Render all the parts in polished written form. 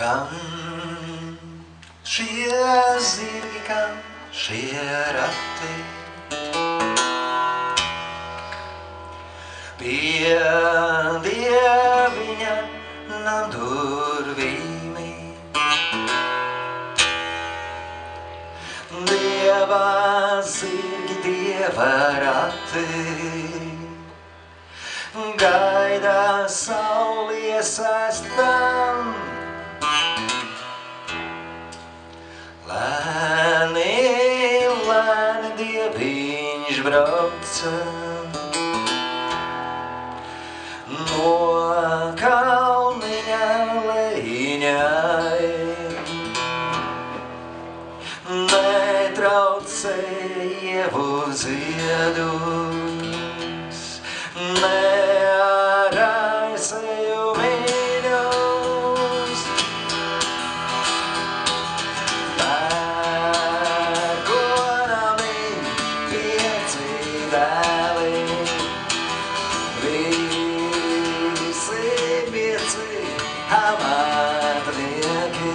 Kam šie zirgi, kam šie rati? Pie dieviņa nam durvīm. Dieva zirgi, dieva rati, gaida sauli iesaistam. Lēni, lēni dieviņš brauca no kalniņa lejiņai. Netraucēja ievu ziedus, nearaisēju mīļus. Pērkonami pieci dēli, visi pieci amatnieki.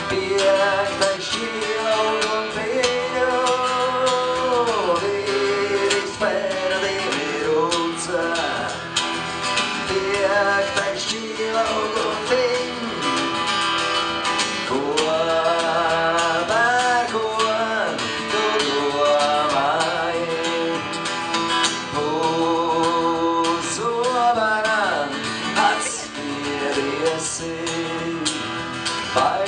Piektais šķilguntiņu, vīris pērdi virūca. Piektais šķilguntiņu, ko pērkon tu domāji? Uzvaram atspiediesi. Vai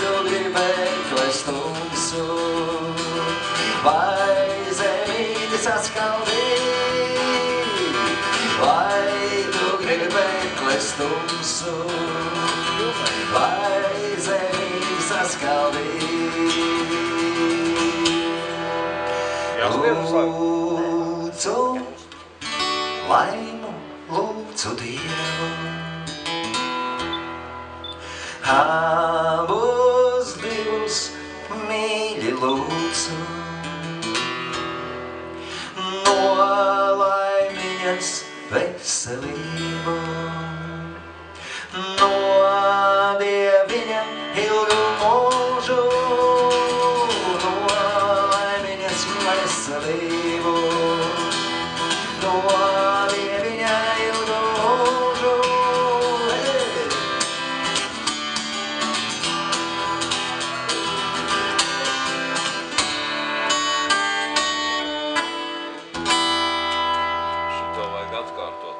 tu gribēji klest tumsu, vai zemīti saskaldīt? Vai tu gribēji klest tumsu, vai zemīti saskaldīt? Lūdzu laimu, lūdzu Dievu, abus divus mīļi lūdzu, no laimiņas veselību, no dieviņa ilgu mūžu, no laimiņas veselību, no dieviņa ilgu mūžu. Vajag atkārtot.